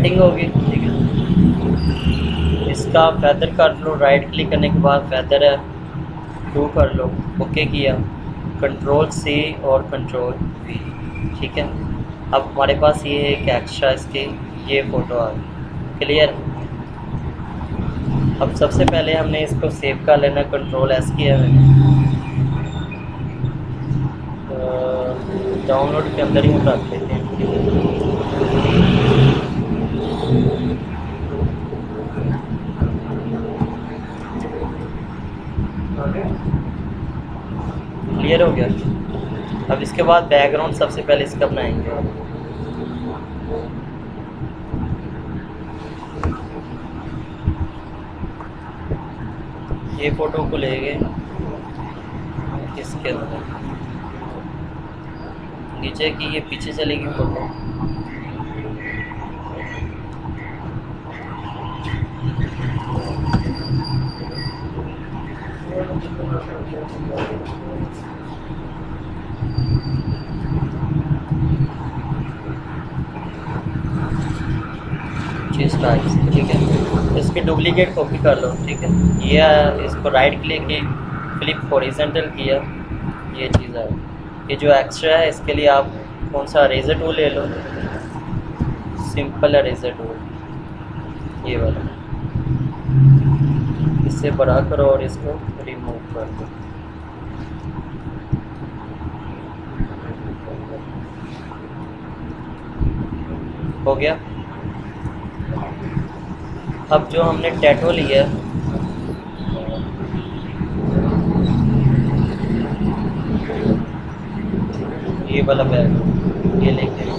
Setting होगी, ठीक है। इसका फेदर कर लो, राइट क्लिक करने के बाद फेदर है 2 कर लो, ओके किया, कंट्रोल C और कंट्रोल V, ठीक है। अब हमारे पास ये एक एक्स्ट्रा इसकी ये फ़ोटो आ गई, क्लियर। अब सबसे पहले हमने इसको सेव कर लेना, कंट्रोल S किया मैंने, डाउनलोड के अंदर ही हम रख लेते हैं, ठीक है। क्लियर हो गया। अब इसके बाद बैकग्राउंड सबसे पहले इसका बनाएंगे। ये फ़ोटो को लेंगे इसके अंदर, नीचे की ये पीछे चलेगी फ़ोटो, जिस टाइप से, ठीक है। इसकी डुप्लीकेट कॉपी कर लो, ठीक है। ये इसको राइट क्लिक की फ्लिप हॉरिजॉन्टल किया, ये चीज़ है। ये जो एक्स्ट्रा है इसके लिए आप कौन सा इरेज़र टूल ले लो, सिंपल इरेज़र टूल ये वाला, इससे बड़ा करो और इसको रिमूव कर दो। हो गया। अब जो हमने टैटू लिया है, ये वाला बैग, ये लेके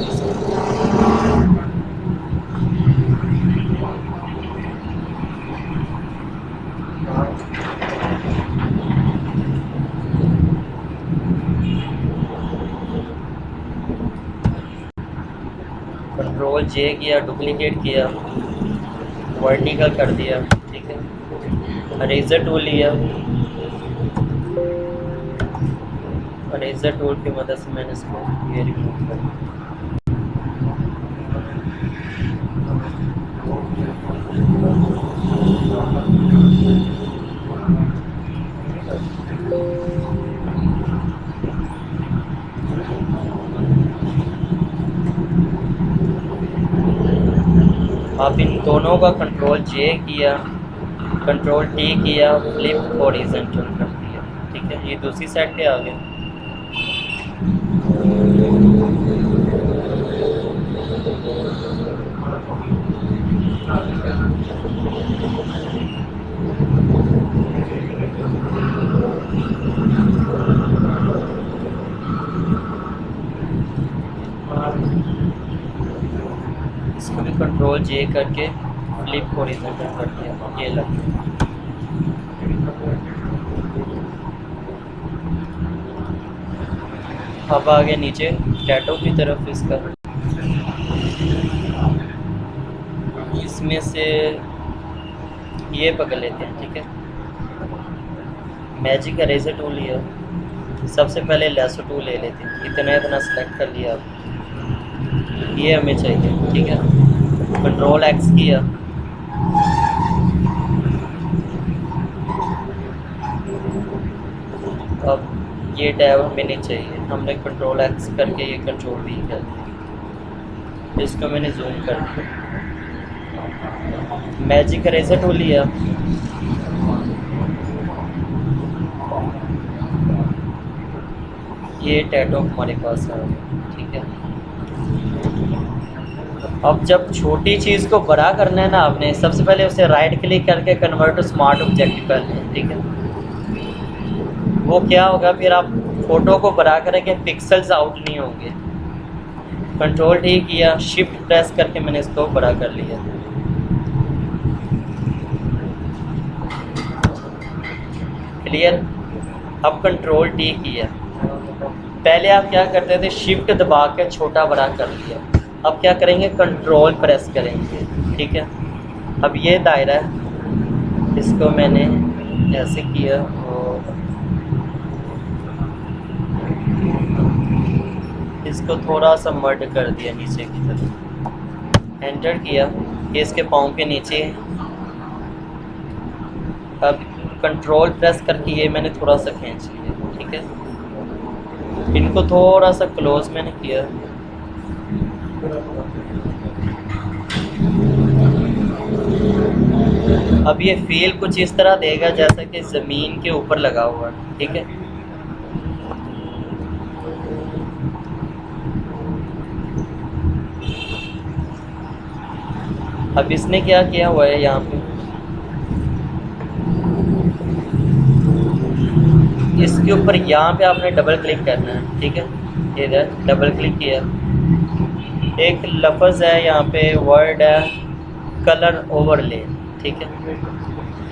कंट्रोल J किया, डुप्लीकेट किया, वर्टिकल कर दिया, ठीक है। इरेज़र टूल लिया, इरेज़र टूल की मदद से मैंने इसको ये रिमूव कर दिया। आप इन दोनों का कंट्रोल J किया, कंट्रोल T किया, फ्लिप हॉरिजॉन्टल कर दिया, ठीक है। ये दूसरी साइड पे आ गया। इसको भी कंट्रोल J करके फ्लिप हॉरिजॉन्टल कर दिया, ये लग गया। अब आगे नीचे टैटू की तरफ इसका, इसमें से ये पकड़ लेते हैं, ठीक है। मैजिक इरेज़र टूल लिया, सबसे पहले लेसो टूल ले लेते हैं, इतना इतना सेलेक्ट कर लिया, ये हमें चाहिए, ठीक है। कंट्रोल X किया, अब ये टैब हमें नहीं चाहिए, हमने कंट्रोल X करके ये कंट्रोल V कर दिया, इसको मैंने जूम कर दिया। मैजिक इरेज़र टूल लिया, ये टैटू हमारे पास है, ठीक है। अब जब छोटी चीज़ को बड़ा करना है ना आपने, सबसे पहले उसे राइट क्लिक करके कन्वर्ट टू स्मार्ट ऑब्जेक्ट कर लें, ठीक है। वो क्या होगा, फिर आप फ़ोटो को बड़ा करेंगे, पिक्सल्स आउट नहीं होंगे। कंट्रोल T किया, शिफ्ट प्रेस करके मैंने इसको बड़ा कर लिया, क्लियर। अब कंट्रोल T किया, पहले आप क्या करते थे, शिफ्ट दबा के छोटा बड़ा कर लिया, अब क्या करेंगे, कंट्रोल प्रेस करेंगे, ठीक है। अब ये दायरा है, इसको मैंने ऐसे किया और इसको थोड़ा सा मर्ड कर दिया नीचे की तरफ, एंटर किया, ये इसके पाँव के नीचे है। अब कंट्रोल प्रेस करके ये मैंने थोड़ा सा खींच लिया, ठीक है। इनको थोड़ा सा क्लोज मैंने किया। अब ये फील कुछ इस तरह देगा जैसा कि ज़मीन के ऊपर लगा हुआ है, ठीक है। अब इसने क्या किया हुआ है, यहाँ पे इसके ऊपर यहाँ पे आपने डबल क्लिक करना है, ठीक है। इधर डबल क्लिक किया, एक लफ्ज़ है यहाँ पे, वर्ड है कलर ओवरले, ठीक है।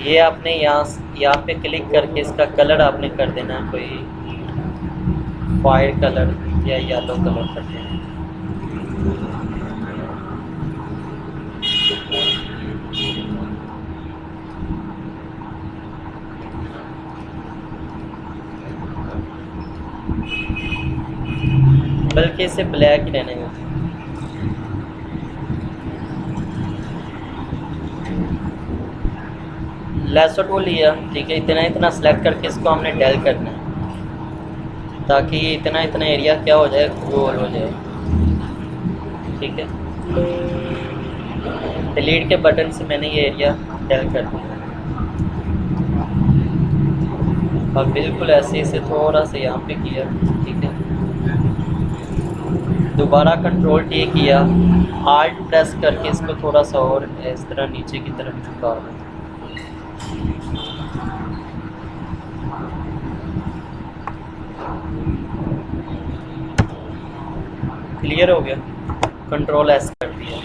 ये आपने यहाँ पे क्लिक करके इसका कलर आपने कर देना है, कोई फायर कलर या येलो कलर कर देना है। बल्कि इसे ब्लैक ही रहने देते हैं। लेसो टूल लिया, ठीक है। इतना इतना सेलेक्ट करके इसको हमने डेल करना है ताकि इतना इतना एरिया क्या हो जाए, गोल हो जाए, ठीक है। डिलीट के बटन से मैंने ये एरिया डेल कर दिया। अब बिल्कुल ऐसे इसे थोड़ा सा यहाँ पे किया, ठीक है। दोबारा कंट्रोल टी किया, आल्ट प्रेस करके इसको थोड़ा सा और इस तरह नीचे की तरफ झुका दें। क्लियर हो गया, कंट्रोल एस कर दिया।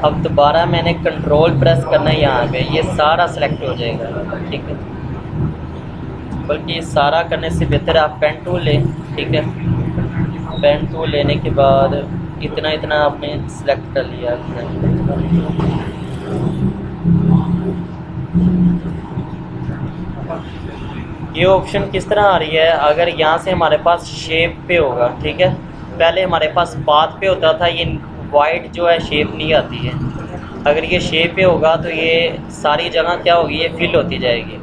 अब दोबारा मैंने कंट्रोल प्रेस करना है यहाँ पे, ये सारा सेलेक्ट हो जाएगा, ठीक है। बल्कि ये सारा करने से बेहतर आप पेन टूल लें, ठीक है। पेन टूल लेने के बाद इतना इतना आपने सेलेक्ट कर लिया। ये ऑप्शन किस तरह आ रही है, अगर यहाँ से हमारे पास शेप पे होगा, ठीक है। पहले हमारे पास पाथ पे होता था, ये वाइट जो है शेप नहीं आती है। अगर ये शेप पे होगा तो ये सारी जगह क्या होगी, ये फिल होती जाएगी।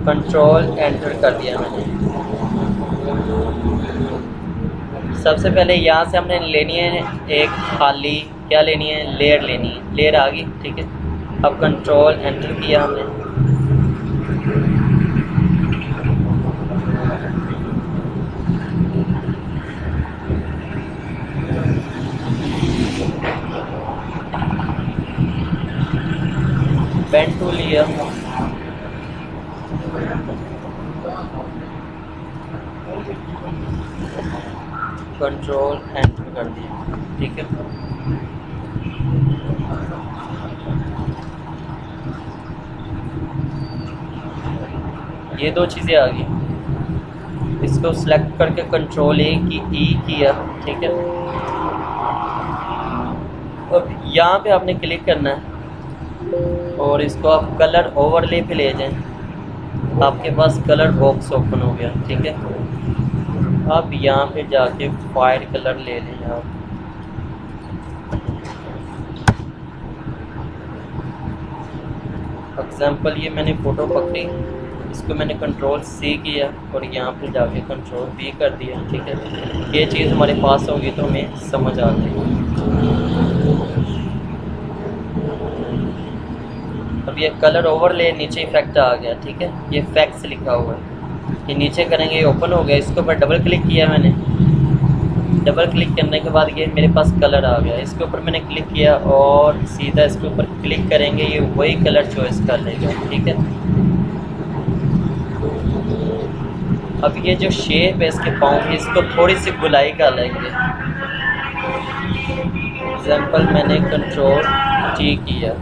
कंट्रोल एंटर कर दिया मैंने। सबसे पहले यहाँ से हमने लेनी है एक खाली, क्या लेनी है, लेयर लेनी है। लेयर आ गई, ठीक है। अब कंट्रोल एंटर किया हमने। पेन टूल लिया, कंट्रोल एंटर कर दिया, ठीक है। ये दो चीज़ें आ गई। इसको सिलेक्ट करके कंट्रोल ई किया, ठीक है। अब यहाँ पे आपने क्लिक करना है और इसको आप कलर ओवरले पे ले जाएं। आपके पास कलर बॉक्स ओपन हो गया, ठीक है। अब यहाँ पे जाके फायर कलर ले लें आप। एग्जाम्पल ये मैंने फ़ोटो पकड़ी, इसको मैंने कंट्रोल सी किया और यहाँ पे जाके कंट्रोल बी कर दिया, ठीक है। ये चीज़ हमारे पास होगी तो हमें समझ आ गई। अब ये कलर ओवरले नीचे इफेक्ट आ गया, ठीक है। ये इफेक्ट्स लिखा हुआ है, ये नीचे करेंगे, ये ओपन हो गया। इसके ऊपर डबल क्लिक किया मैंने। डबल क्लिक करने के बाद ये मेरे पास कलर आ गया। इसके ऊपर मैंने क्लिक किया और सीधा इसके ऊपर क्लिक करेंगे, ये वही कलर चॉइस कर लेगा, ठीक है। अब ये जो शेप है इसके पाँव की, इसको थोड़ी सी गुलाई कर लेंगे। एग्जाम्पल मैंने कंट्रोल टी किया।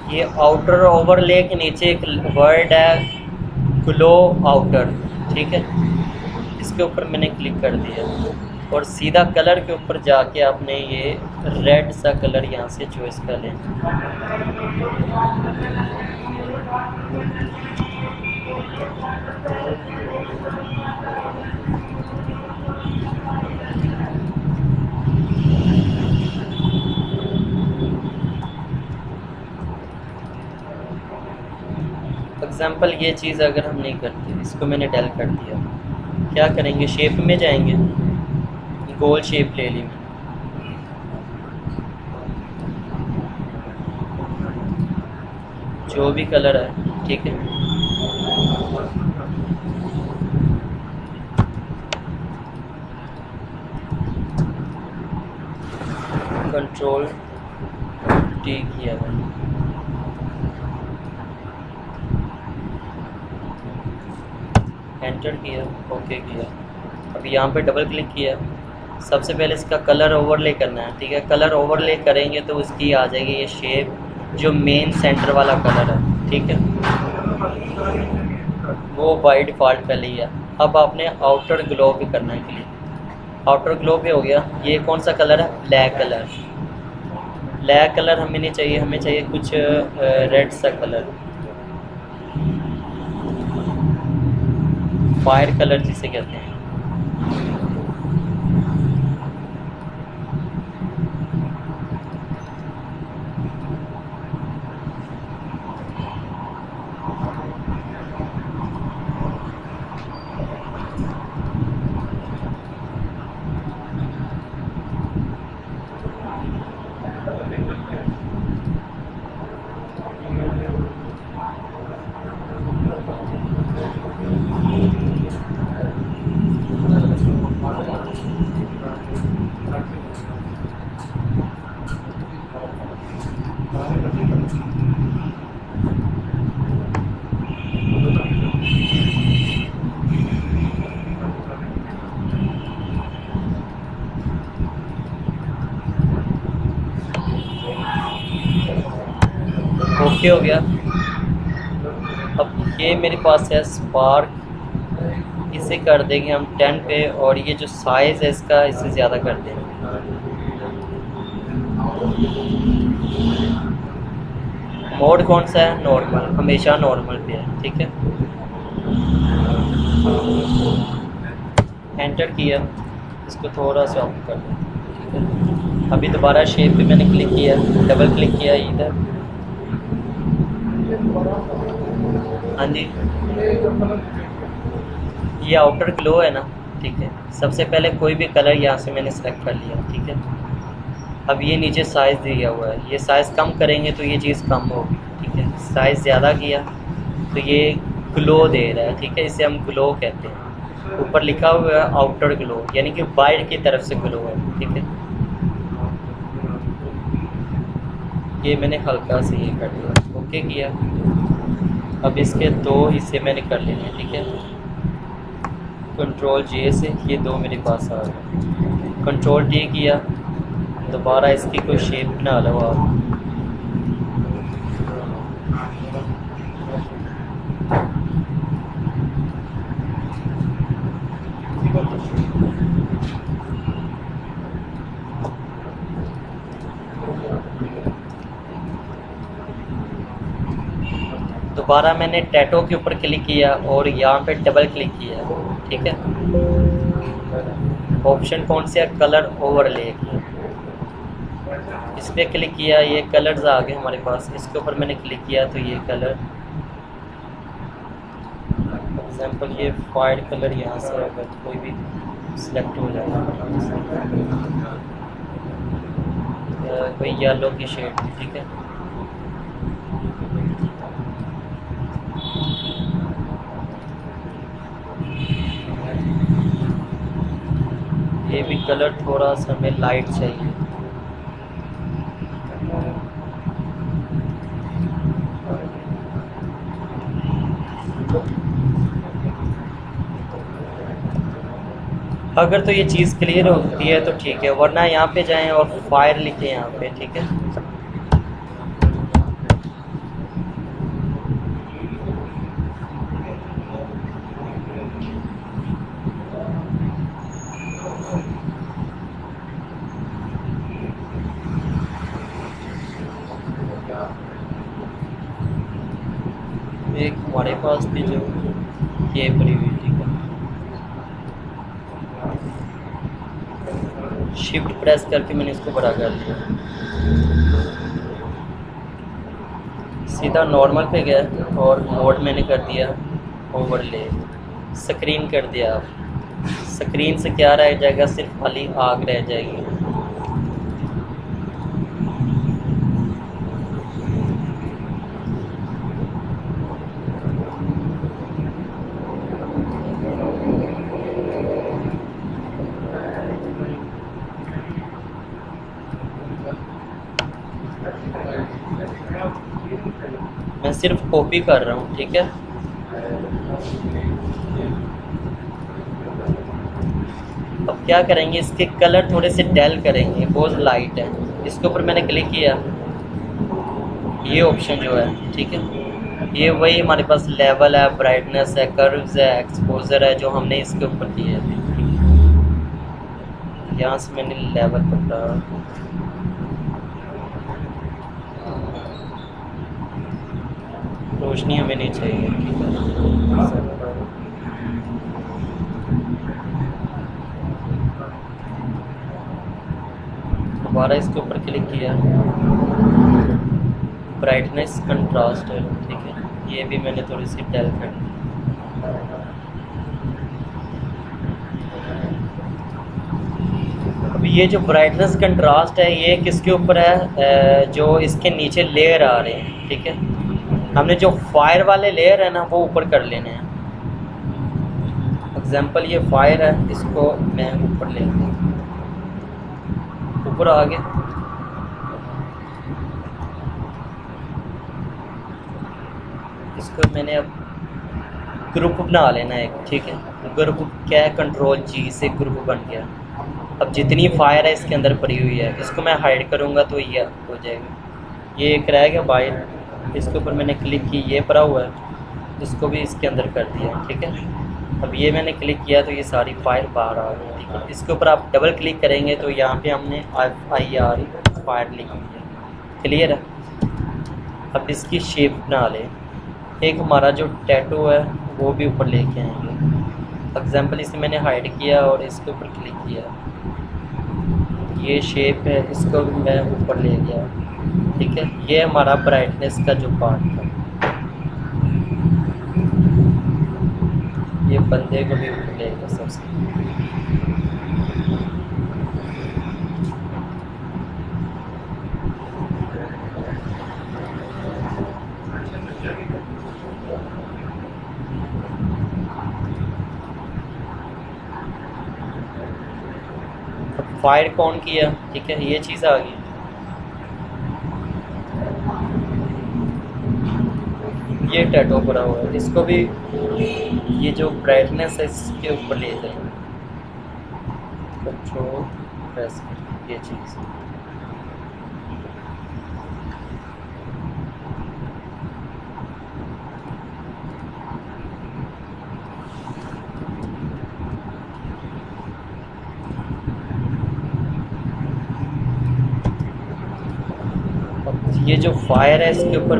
ये आउटर ओवरले के नीचे एक वर्ड है ग्लो आउटर, ठीक है। इसके ऊपर मैंने क्लिक कर दिया और सीधा कलर के ऊपर जाके आपने ये रेड सा कलर यहाँ से चॉइस कर लेना। एग्जाम्पल ये चीज़ अगर हम नहीं करते, इसको मैंने डेल कर दिया, क्या करेंगे, शेप में जाएंगे, गोल शेप ले ली मैंने, जो भी कलर है, ठीक है। कंट्रोल टी किया मैंने, एंटर किया, ओके किया। अब यहाँ पे डबल क्लिक किया, सबसे पहले इसका कलर ओवरले करना है, ठीक है। कलर ओवरले करेंगे तो उसकी आ जाएगी ये शेप, जो मेन सेंटर वाला कलर है, ठीक है, वो बाय डिफ़ॉल्ट कर लिया। अब आपने आउटर ग्लो भी करना है क्लिक, आउटर ग्लो भी हो गया। ये कौन सा कलर है, ब्लैक कलर। ब्लैक कलर हमें नहीं चाहिए, हमें चाहिए कुछ रेड सा कलर, फायर कलर जिसे कहते हैं। ओके हो गया। अब ये मेरे पास है स्पार्क, इसे कर देंगे हम 10 पे, और ये जो साइज़ है इसका, इसे ज़्यादा कर देंगे। मोड कौन सा है, नॉर्मल, हमेशा नॉर्मल पे है, ठीक है। एंटर किया, इसको थोड़ा सा ऑफ कर दें, ठीक है। अभी दोबारा शेप पे मैंने क्लिक किया, डबल क्लिक किया इधर, हाँ जी, ये आउटर ग्लो है ना, ठीक है। सबसे पहले कोई भी कलर यहाँ से मैंने सेलेक्ट कर लिया, ठीक है। अब ये नीचे साइज़ दिया हुआ है, ये साइज़ कम करेंगे तो ये चीज़ कम होगी, ठीक है। साइज़ ज़्यादा किया तो ये ग्लो दे रहा है, ठीक है, इसे हम ग्लो कहते हैं। ऊपर लिखा हुआ है आउटर ग्लो, यानी कि बाहर की तरफ से ग्लो है, ठीक है। ये मैंने हल्का से ये कर दिया, ओके किया। अब इसके दो हिस्से मैंने कर लेने, ठीक है। कंट्रोल जे से ये दो मेरे पास आ गए, कंट्रोल टी किया, दोबारा इसकी कोई शेप बना लो आप, दोबारा मैंने टैटो के ऊपर क्लिक किया और यहाँ पे डबल क्लिक किया, ठीक है। ऑप्शन कौन से है, कलर ओवरले, इस पर क्लिक किया, ये कलर्स आ गए हमारे पास। इसके ऊपर मैंने क्लिक किया तो ये कलर, एग्जांपल ये फायर कलर यहाँ से अगर कोई भी सिलेक्ट हो जाता है, कोई येलो की शेड, ठीक है। ये भी कलर थोड़ा सा हमें लाइट चाहिए, अगर तो ये चीज़ क्लियर होती है तो ठीक है, वरना यहाँ पे जाएं और फायर लिखें यहाँ पे, ठीक है। एक हमारे पास भी जो ये पड़ी हुई, ठीक है, शिफ्ट प्रेस करके मैंने इसको बड़ा कर दिया, सीधा नॉर्मल पे गया और मोड मैंने कर दिया ओवरले, स्क्रीन कर दिया। स्क्रीन से क्या रह जाएगा, सिर्फ खाली आग रह जाएगी। मैं सिर्फ कॉपी कर रहा हूँ, ठीक है। अब क्या करेंगे, इसके कलर थोड़े से डल करेंगे, बहुत लाइट है। इसके ऊपर मैंने क्लिक किया, ये ऑप्शन जो है, ठीक है, ये वही हमारे पास लेवल है, ब्राइटनेस है, कर्व्स है, एक्सपोजर है, जो हमने इसके ऊपर किए थे। यहाँ से मैंने लेवल पकड़ा, रोशनी हमें नहीं चाहिए, ठीक है। दोबारा इसके ऊपर क्लिक किया, ब्राइटनेस कंट्रास्ट है, ठीक है, ये भी मैंने थोड़ी सी डल कर दी। अब ये जो ब्राइटनेस कंट्रास्ट है, ये किसके ऊपर है, जो इसके नीचे लेयर आ रहे हैं, ठीक है। हमने जो फायर वाले लेयर है ना, वो ऊपर कर लेने हैं। एग्जांपल ये फायर है, इसको मैं ऊपर ले लूँ, ऊपर आ गए। इसको मैंने अब ग्रुप बना लेना है, ठीक है। ग्रुप क्या है, कंट्रोल जी से ग्रुप बन गया। अब जितनी फायर है इसके अंदर पड़ी हुई है, इसको मैं हाइड करूँगा तो ये हो जाएगा। ये एक रह गया बाहर, इसके ऊपर मैंने क्लिक की, ये पड़ा हुआ है, इसको भी इसके अंदर कर दिया, ठीक है। अब ये मैंने क्लिक किया तो ये सारी फायर बाहर आ गई, ठीक है। इसके ऊपर आप डबल क्लिक करेंगे तो यहाँ पे हमने IR फायर लिखी है, क्लियर है। अब इसकी शेप बना लें, एक हमारा जो टैटू है वो भी ऊपर लेके आएंगे। एग्जाम्पल इसे मैंने हाइड किया और इसके ऊपर क्लिक किया, ये शेप है, इसको भी मैं ऊपर ले गया, ठीक है। ये हमारा ब्राइटनेस का जो पार्ट था, ये बंदे को भी ऊपर लेगा सबसे। फायर कौन किया, ठीक है, ये चीज़ आ गई। ये टैटू पड़ा हुआ है, इसको भी ये जो ब्राइटनेस है इसके ऊपर ले जाएंगे, कंट्रोल प्रेस करके ये चीज़। ये जो फायर है इसके ऊपर,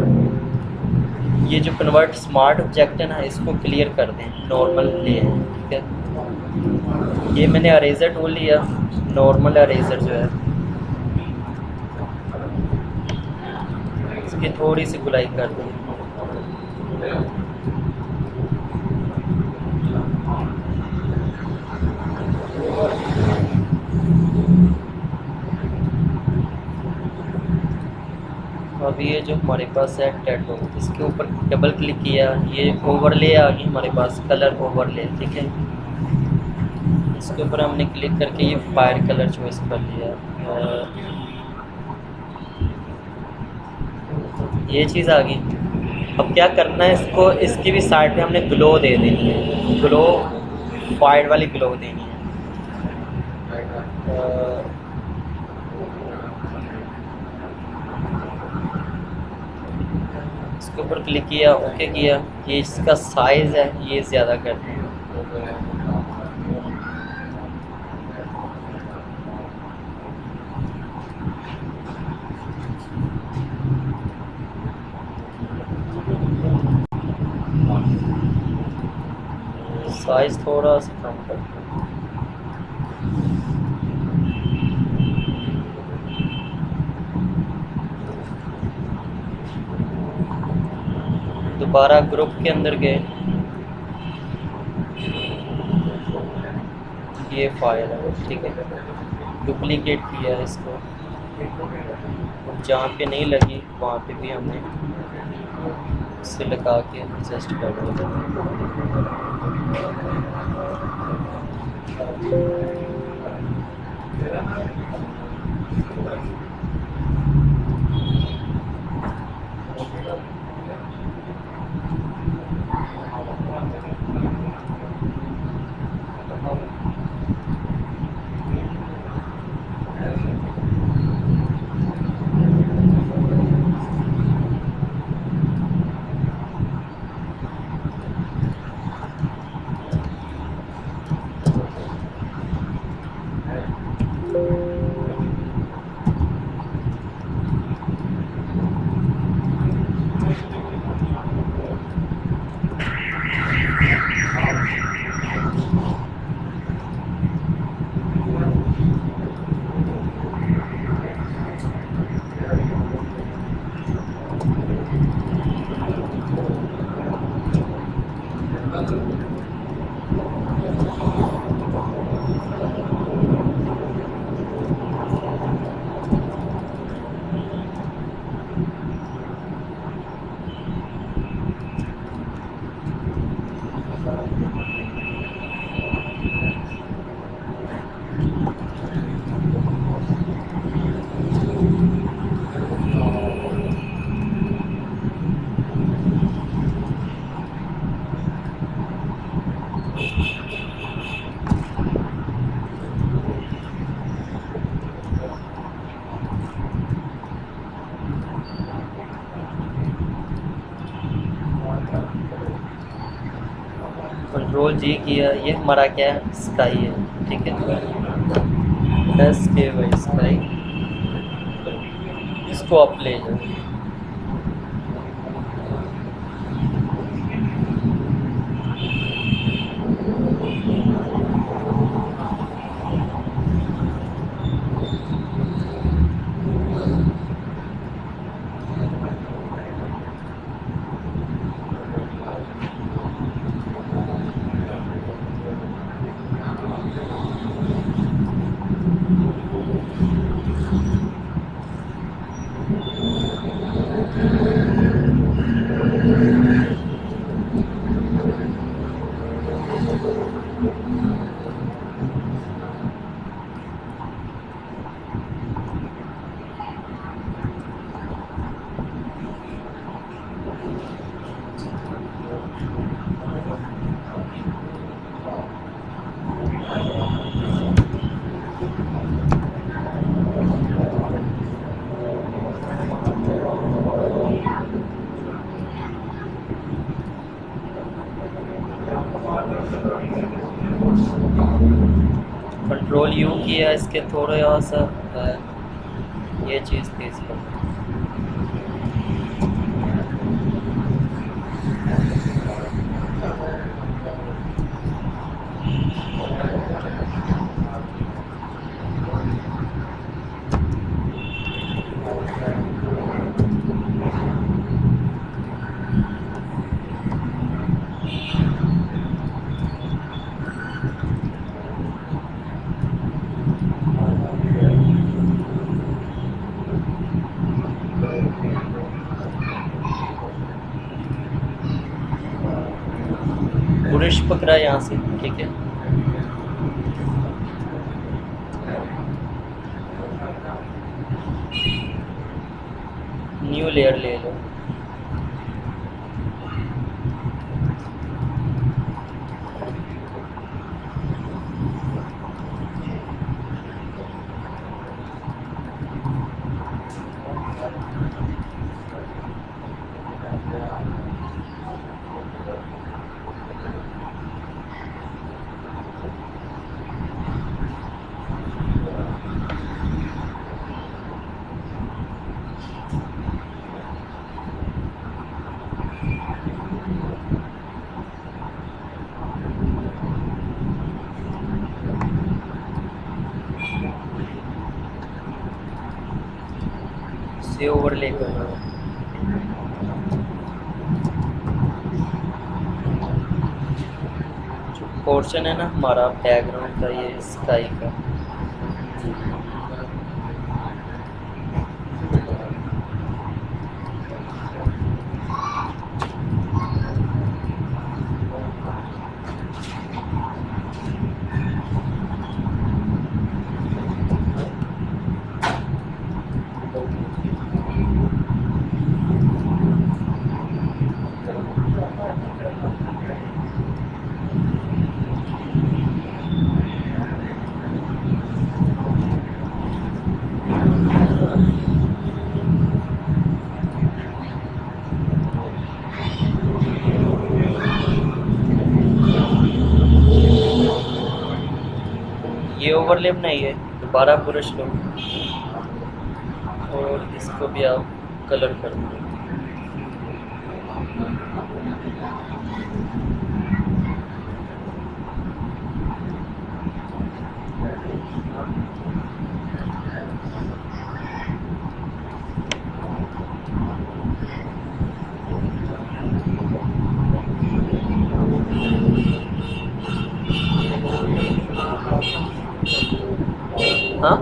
ये जो कन्वर्ट स्मार्ट ऑब्जेक्ट है ना, इसको क्लियर कर दें, नॉर्मल ले, ठीक है। ये मैंने अरेजर टूल लिया, नॉर्मल अरेजर जो है, इसकी थोड़ी सी गुलाई कर दें। अब ये जो हमारे पास है टैटू, इसके ऊपर डबल क्लिक किया, ये ओवरले आ गई हमारे पास, कलर ओवरले, ठीक है। इसके ऊपर हमने क्लिक करके ये फायर कलर चॉइस कर लिया, ये चीज़ आ गई। अब क्या करना है, इसको इसकी भी साइड पे हमने ग्लो दे देनी है, ग्लो फायर वाली ग्लो देनी है। इसके ऊपर क्लिक किया, ओके किया, ये इसका साइज़ है, ये ज़्यादा कर दें। साइज थोड़ा सा कम कर दो। दोबारा ग्रुप के अंदर गए, ये फाइल है, ठीक है, डुप्लीकेट किया है इसको, जहाँ पे नहीं लगी वहाँ पे भी हमने इसे लगा के एडजस्ट कर दिया। कंट्रोल जी किया, ये हमारा क्या है, स्काई है, ठीक है, SKY स्काई, इसको आप ले जाओ। कंट्रोल यू किया, इसके थोड़ा सा ये चीज़ तेज कर, ब्रश पकड़ा यहाँ से, ठीक है, न्यू लेयर ले लो, से ओवरले करना है। जो पोर्शन है ना हमारा बैकग्राउंड का, ये स्काई का, ये ओवरले बनाइए, दोबारा ब्रश लो और इसको भी आप कलर कर दो। हाँ,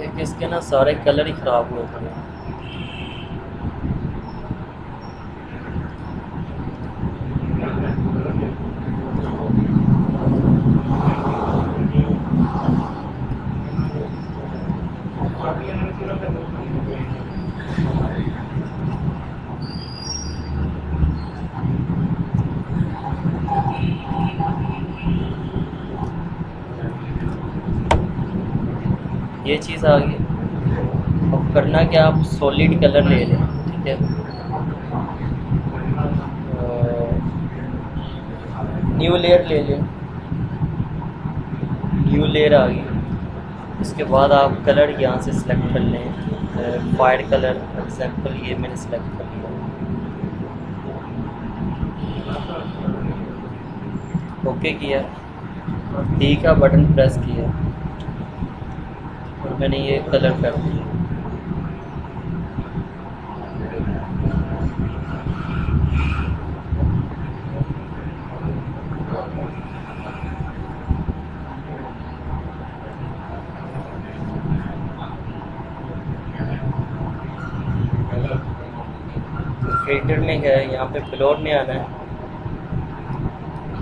एक इसके ना सारे कलर ही ख़राब हुए थे। ये चीज़ आ गई। अब करना क्या, आप सॉलिड कलर ले लें, ठीक है। न्यू लेयर ले लें, न्यू लेयर आ गई। उसके बाद आप कलर यहाँ से सिलेक्ट कर लें, वाइट कलर एग्जांपल ये मैंने सिलेक्ट कर लिया। ओके किया, ठीक है, बटन प्रेस किया और मैंने ये कलर कर दिया। फिल्टर में गए, यहाँ पे ब्लोर में आना है,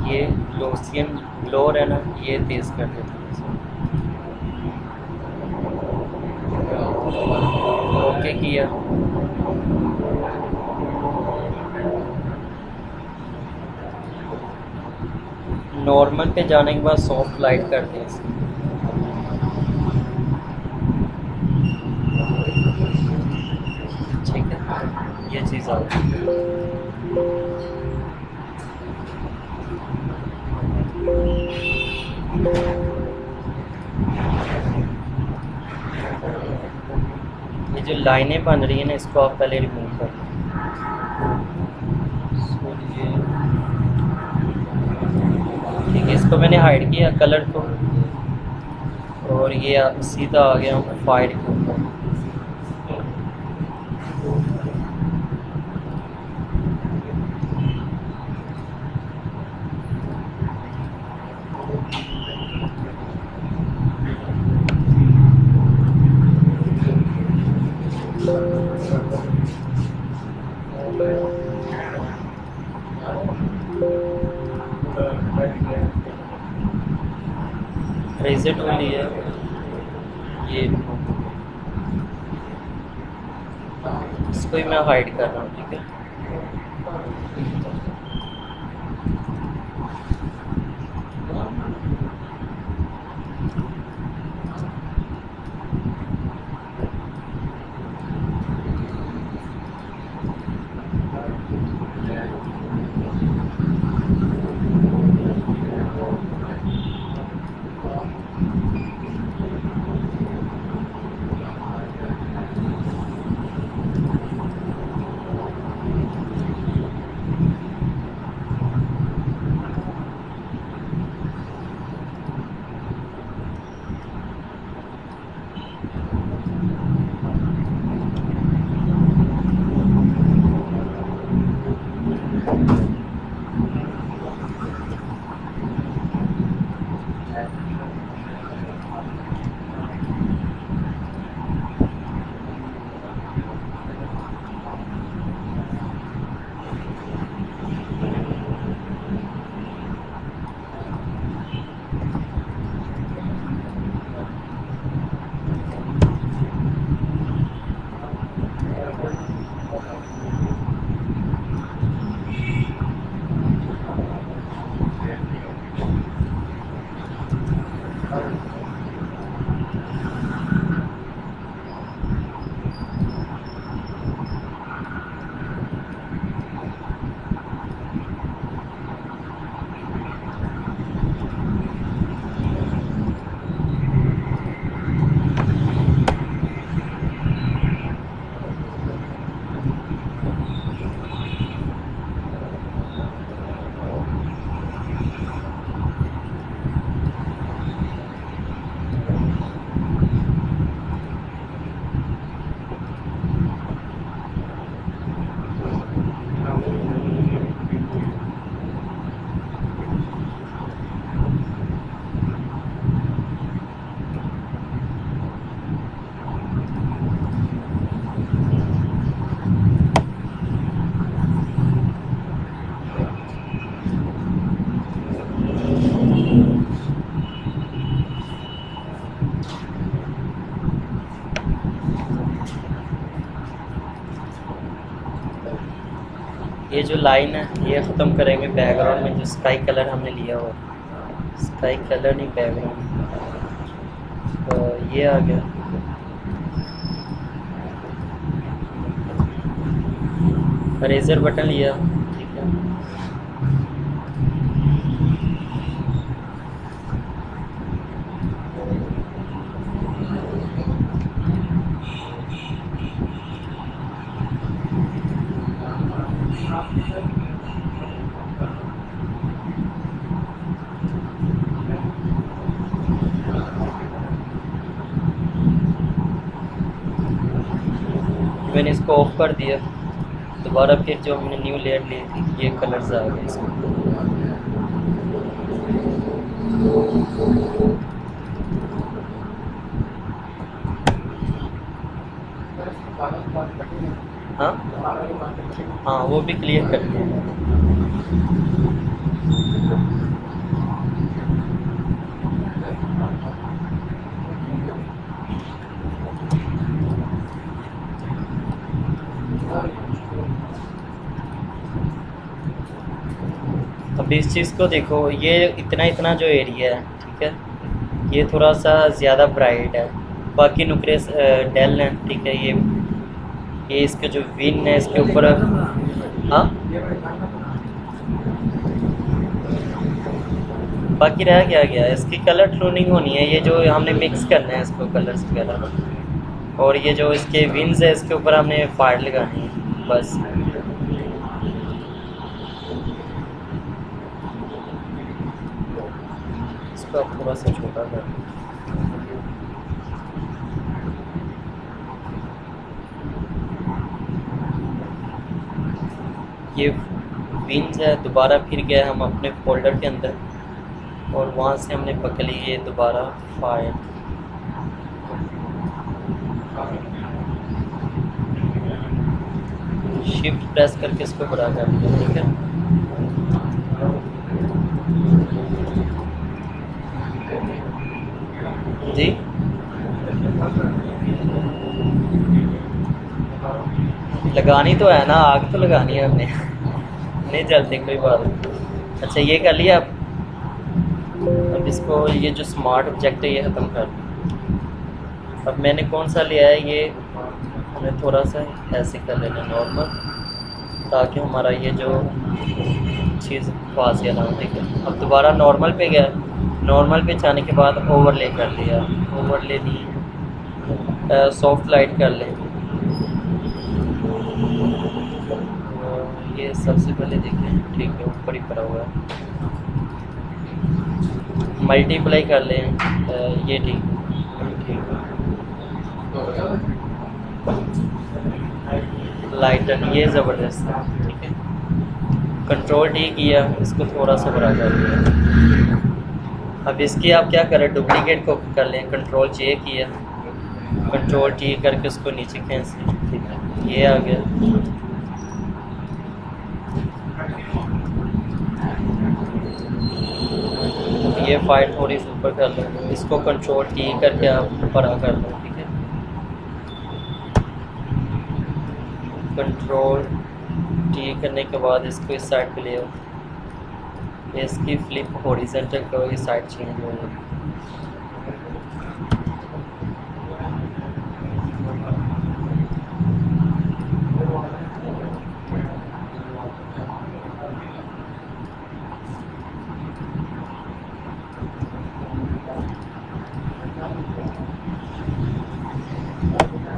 ये लोसियन ब्लोर है ना, ये तेज़ कर देते हैं। ओके किया। नॉर्मल पे जाने के बाद सॉफ्ट लाइट कर दें इसको। ठीक है, ये चीज़ आ गई। ये जो लाइनें बन रही हैं ना, इसको आप पहले रिमूव कर लें। ठीक है, इसको मैंने हाइड किया कलर को, और ये सीधा आ गया फाइल के ऊपर। रेजर टूल लिया, ये इसको ही मैं हाइड कर रहा हूँ। ठीक है, ये जो लाइन है ये ख़त्म करेंगे बैकग्राउंड में, जो स्काई कलर हमने लिया हुआ, स्काई कलर नहीं बैकग्राउंड, तो ये आ गया। इरेजर बटन लिया, ठीक है, मैंने इसको ऑफ कर दिया। दोबारा फिर जो हमने न्यू लेयर ली थी, ये कलर्स आ गए इसमें। हाँ हाँ, वो भी क्लियर करते हैं। अब इस चीज़ को देखो, ये इतना इतना जो एरिया है, ठीक है, ये थोड़ा सा ज़्यादा ब्राइट है, बाकी नुकरे डेल हैं, ठीक है। ये इसके जो विन है इसके ऊपर, हाँ, बाकी रह क्या गया, इसकी कलर टूनिंग होनी है, ये जो हमने मिक्स करना है इसको कलर्स वगैरह ना, और ये जो इसके विंस है इसके ऊपर हमने फाड़ लगानी है बस। इसको आप थोड़ा सा छोटा कर, ये विंस है, दोबारा फिर गए हम अपने फोल्डर के अंदर और वहाँ से हमने पकड़ी ये दोबारा फाइल, शिफ्ट प्रेस करके इसको बड़ा कर दिया, ठीक है। जी, लगानी तो है ना, आग तो लगानी है हमने नहीं जलती कोई बात नहीं। अच्छा, ये कर लिया आप। अब इसको, ये जो स्मार्ट ऑब्जेक्ट है ये ख़त्म कर दिया। अब मैंने कौन सा लिया है, ये हमें थोड़ा सा ऐसे कर लेना नॉर्मल, ताकि हमारा ये जो चीज़ फासिया ना हो, ठीक है। अब दोबारा नॉर्मल पे गया, नॉर्मल पे जाने के बाद ओवरले कर लिया, ओवरले नहीं, सॉफ्ट लाइट कर लें। ये सबसे पहले देखें, ठीक है, ऊपर ही पड़ा हुआ है, मल्टीप्लाई कर लें, ये ठीक ठीक, लाइटन, ये ज़बरदस्त है, ठीक है। कंट्रोल टी किया, इसको थोड़ा सा बड़ा कर दिया। अब इसकी आप क्या करें, डुप्लीकेट को कर लें, कंट्रोल जे किया, कंट्रोल टी करके उसको नीचे खींच लें, ठीक है, ये आ गया। ये फाइल थोड़ी सी ऊपर कर लो, इसको कंट्रोल टी करके आप बड़ा कर लो, ठीक है। कंट्रोल टी करने के बाद इसको इस साइड पे ले आओ, इसकी फ्लिप हॉरिजॉन्टल करो, ये साइड चेंज हो गई।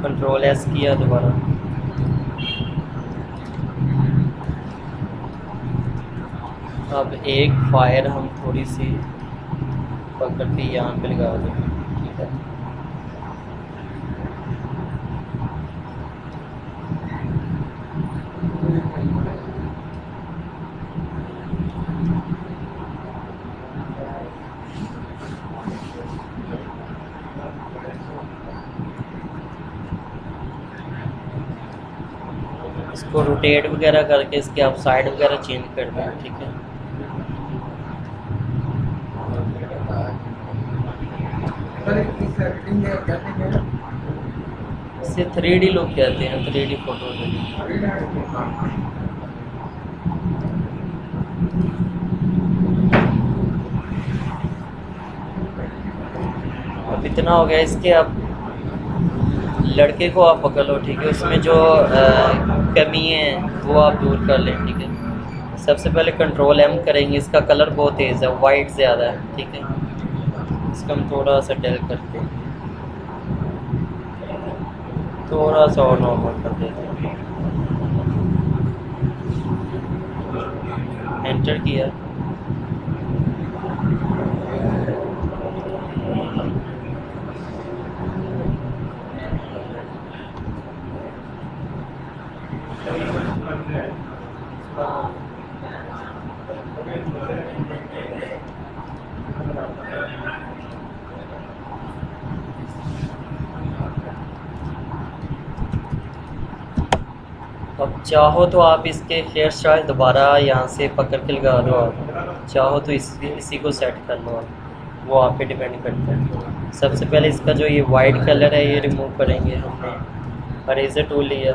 कंट्रोल एस किया दोबारा, अब एक फायर हम थोड़ी सी पकड़ के यहाँ पे लगा दें, ठीक है। इसको रोटेट वगैरह करके इसके आप साइड वगैरह चेंज कर दें, ठीक है। इसे 3D लोग कहते हैं, 3D फोटो। अब इतना हो गया, इसके अब लड़के को आप पकड़ लो, ठीक है, उसमें जो कमी है वो आप दूर कर लें, ठीक है। सबसे पहले कंट्रोल एम करेंगे, इसका कलर बहुत तेज़ है, वाइट ज़्यादा है, ठीक है। इसको हम थोड़ा सा डल करते हैं, थोड़ा सा और नॉर्मल कर देते हैं, एंटर किया। अब चाहो तो आप इसके हेयर स्टाइल दोबारा यहाँ से पकड़ के लगा लो, आप चाहो तो इसी को सेट कर लो आप, वो आप पे डिपेंड करता है। सबसे पहले इसका जो ये वाइट कलर है ये रिमूव करेंगे। हमने अरेजर टूल लिया,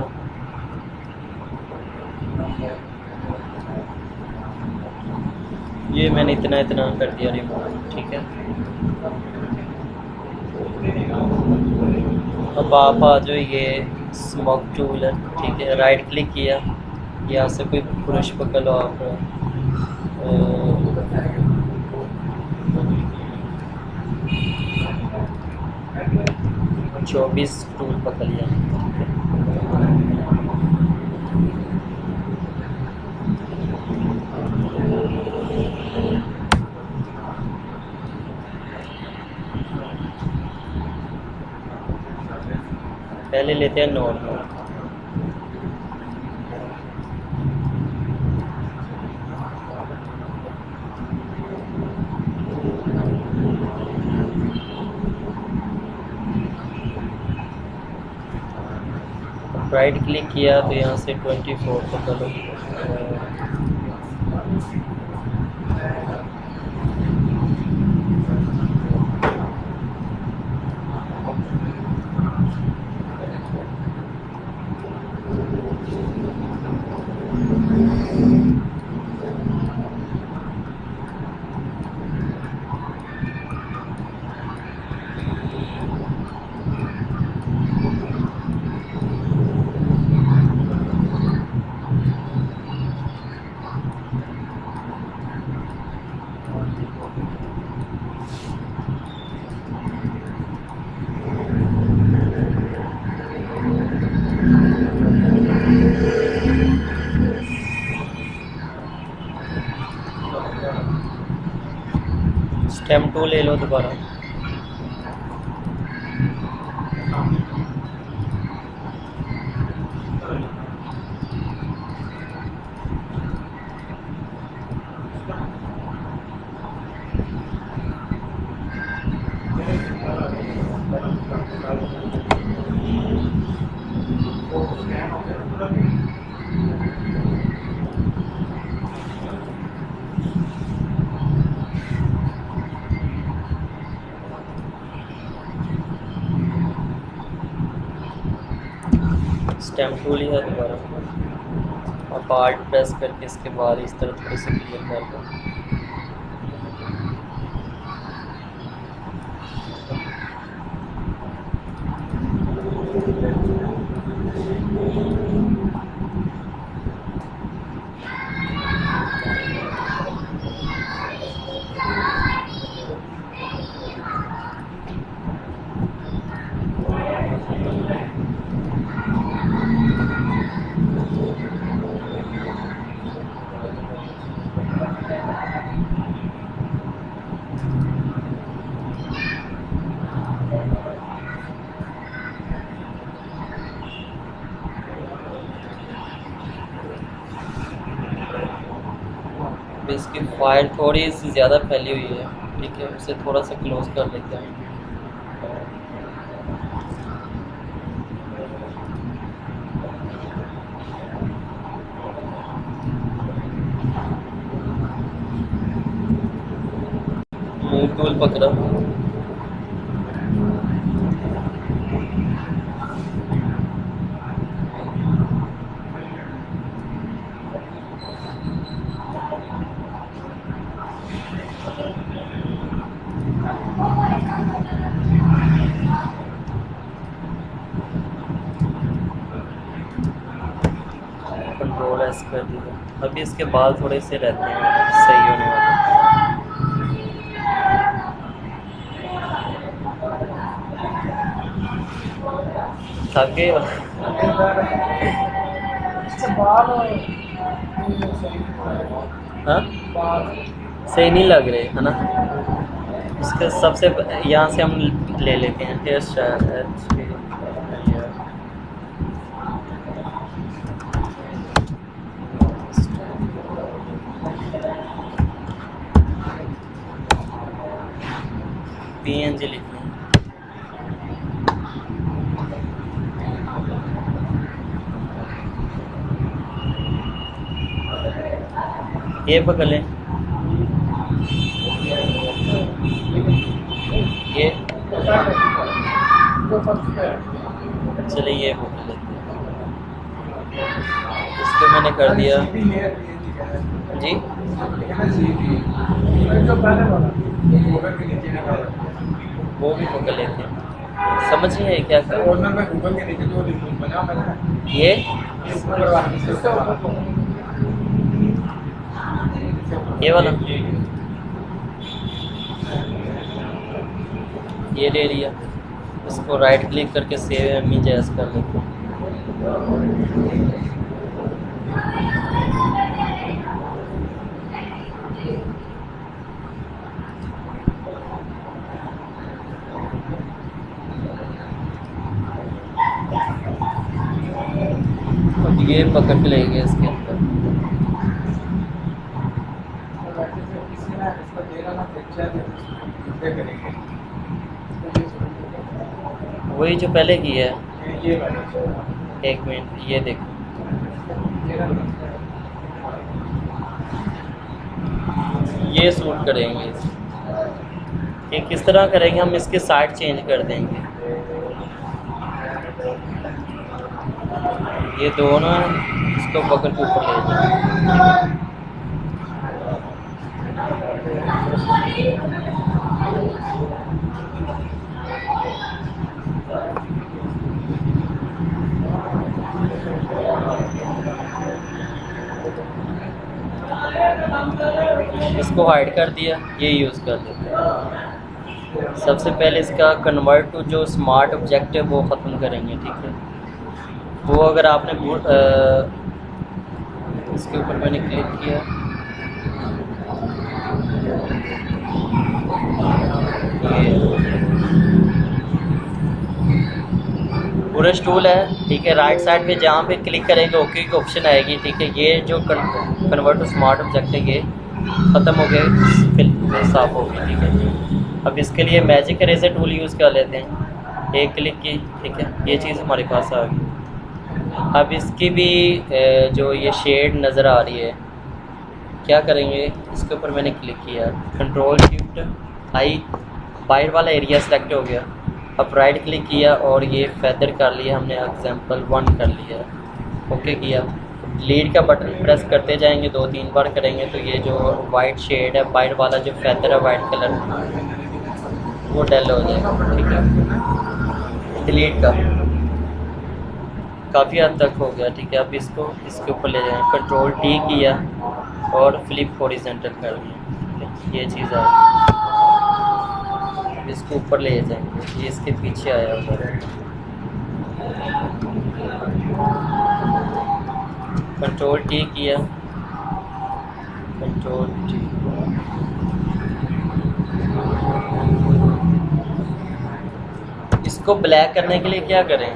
ये मैंने इतना इतना कर दिया रिमूव, ठीक है। अब आप आ जाओ, ये स्मोक टूल है, ठीक है। राइट क्लिक किया, यहाँ से कोई ब्रश पकड़ लो आप, 24 टूल पकड़ लिया, पहले लेते हैं नॉर्मल। राइट क्लिक किया तो यहाँ से 24 पकड़ लो, स्टेम टूल ले लो दोबारा, स्टेम टूल ही है दोबारा, और पार्ट प्रेस करके इसके बाद इस तरह थोड़ी सी क्लियर कर दो। इसकी फाइल थोड़ी सी ज़्यादा फैली हुई है, ठीक है, उसे थोड़ा सा क्लोज कर लेते हैं। मूव टूल पकड़ा, कंट्रोल एस कर दिया। अभी इसके बाल थोड़े से रहते हैं सही होने वाले। थक गए हो? हाँ, सही नहीं लग रहे है ना। उसके सबसे यहाँ से हम ले लेते हैं हेयर स्टाइल। PNG लिखना है। ये पकड़ लें, ये चलिए ये पकड़ लेते हैं। इसको मैंने कर दिया जी। वो भी पकड़ लेते हैं, समझ नहीं है क्या कर ये वाला ये ले लिया, इसको राइट क्लिक करके सेव इमेज कर लेते हैं। ये पकड़ के लेंगे इसके अंदर, वही जो पहले की है। एक मिनट, ये देखो ये सूट करेंगे कि किस तरह करेंगे हम, इसके साइड चेंज कर देंगे। ये दोनों इसको पकड़ के ऊपर ले जाएंगे। इसको हाइड कर दिया, ये यूज़ कर देते हैं। सबसे पहले इसका कन्वर्ट टू जो स्मार्ट ऑब्जेक्ट है वो ख़त्म करेंगे, ठीक है। वो अगर आपने इसके ऊपर मैंने क्लिक किया, ब्रश टूल है, ठीक है। राइट साइड पे जहाँ पे क्लिक करेंगे ओके की ऑप्शन आएगी, ठीक है। ये जो कन्वर्ट टू स्मार्ट ऑब्जेक्ट है ये ख़त्म हो गए, फिर साफ हो गई, ठीक है। अब इसके लिए मैजिक इरेजर टूल यूज़ कर लेते हैं, एक क्लिक की, ठीक है। ये चीज़ हमारे पास आ गई। अब इसकी भी जो ये शेड नज़र आ रही है, क्या करेंगे, इसके ऊपर मैंने क्लिक किया, कंट्रोल शिफ्ट आई, बाहर वाला एरिया सेलेक्ट हो गया। अब राइट क्लिक किया और ये फेदर कर लिया हमने, एग्जांपल 1 कर लिया, ओके किया। डिलीट का बटन प्रेस करते जाएंगे, 2-3 बार करेंगे तो ये जो वाइट शेड है, बाहर वाला जो फेदर है वाइट कलर, वो डल हो जाएगा, ठीक है। डिलीट का काफ़ी हद तक हो गया, ठीक है। अब इसको इसके ऊपर ले जाएं, कंट्रोल टी किया और फ्लिप हॉरिजॉन्टल कर दिया, ठीक है। ये चीज़ आ गई, इसको ऊपर ले जाएंगे, ये इसके पीछे आया हुआ है। कंट्रोल टी किया, कंट्रोल टी, इसको ब्लैक करने के लिए क्या करें,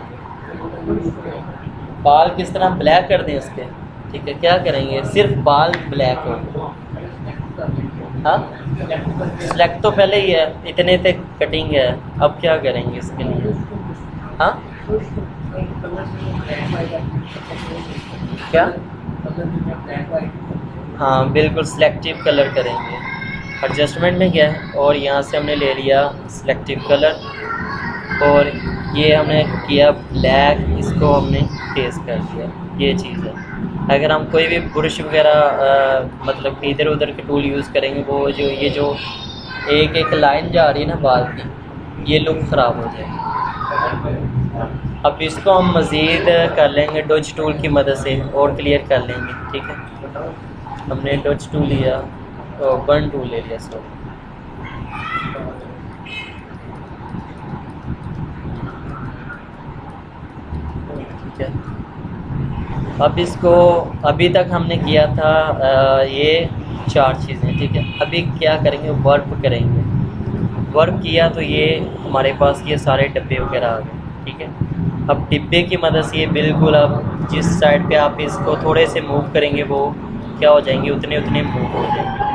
बाल किस तरह ब्लैक कर दें इसके, ठीक है। क्या करेंगे, सिर्फ बाल ब्लैक हो, हाँ सेलेक्ट तो पहले ही है, इतने तक कटिंग है। अब क्या करेंगे इसके लिए, हाँ क्या, हाँ बिल्कुल सिलेक्टिव कलर करेंगे। एडजस्टमेंट में गया और यहाँ से हमने ले लिया सिलेक्टिव कलर और ये हमने किया ब्लैक, इसको हमने फेस कर दिया, ये चीज़ है। अगर हम कोई भी ब्रश वगैरह मतलब इधर उधर के टूल यूज़ करेंगे, वो जो ये जो एक एक लाइन जा रही है ना बाल की, ये लुक ख़राब हो जाएगी। अब इसको हम मज़ीद कर लेंगे डॉज टूल की मदद से और क्लियर कर लेंगे, ठीक है। हमने डॉज टूल लिया और बर्न टूल ले लिया, सॉरी, ठीक है। अब इसको अभी तक हमने किया था ये 4 चीज़ें, ठीक है। अभी क्या करेंगे, वर्क करेंगे। वर्क किया तो ये हमारे पास ये सारे डब्बे वगैरह आ गए, ठीक है। अब डिब्बे की मदद से ये बिल्कुल, अब जिस साइड पे आप इसको थोड़े से मूव करेंगे वो क्या हो जाएंगे, उतने उतने मूव हो जाएंगे।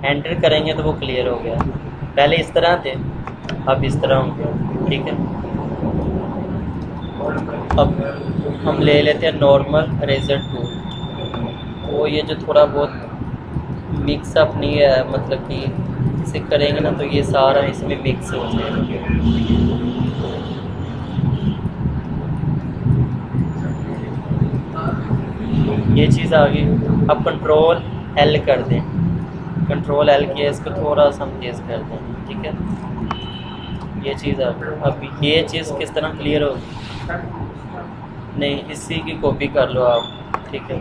एंटर करेंगे तो वो क्लियर हो गया। पहले इस तरह थे, अब इस तरह होंगे। ठीक है, अब हम ले लेते हैं नॉर्मल रेजर टूल। तो ये जो थोड़ा बहुत मिक्सअप नहीं है, मतलब कि इसे करेंगे ना तो ये सारा इसमें मिक्स हो जाएगा। ये चीज़ आ गई। अब कंट्रोल एल कर दें, कंट्रोल एल किया, इसको थोड़ा सा हम तेज़ कर दें। ठीक है, ये चीज़ आ गई। अब ये चीज़ किस तरह क्लियर होगी? नहीं, इसी की कॉपी कर लो आप। ठीक है,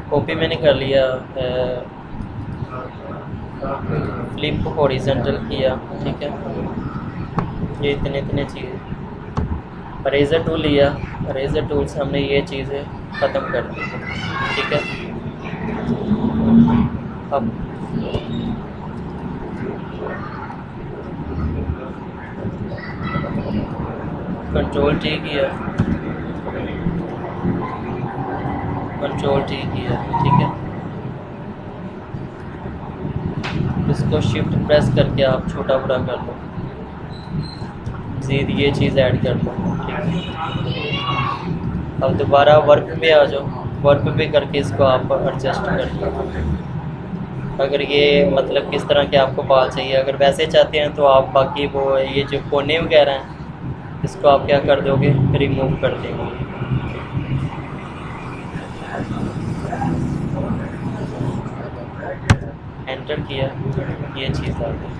कॉपी मैंने कर लिया, फ्लिप हॉरिजॉन्टल किया। ठीक है, ये इतने इतने चीज़, रेजर टूल लिया, रेजर टूल से हमने ये चीज़ें ख़त्म कर दी। ठीक है, अब कंट्रोल टी किया, कंट्रोल टी किया। ठीक है, इसको शिफ्ट प्रेस करके आप छोटा बड़ा कर लो, मज़ीद ये चीज़ ऐड कर लो। ठीक है, अब दोबारा वर्क पे आ जाओ, वर्क पे करके इसको आप एडजस्ट कर लो। अगर ये मतलब किस तरह के आपको बाल चाहिए, अगर वैसे चाहते हैं तो आप बाकी वो ये जो कोने वगैरह हैं इसको आप क्या कर दोगे, रिमूव कर देंगे। एंटर किया, ये चीज़ आ गई।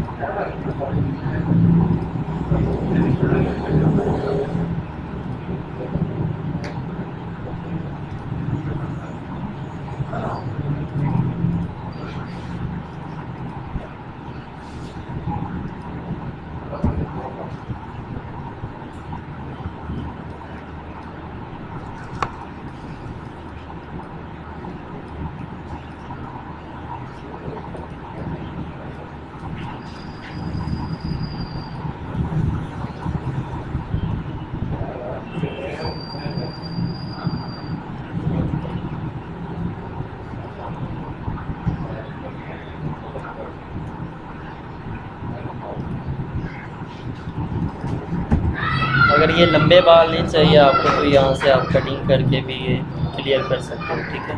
अगर ये लंबे बाल नहीं चाहिए आपको तो यहाँ से आप कटिंग करके भी ये क्लियर कर सकते हो। ठीक है,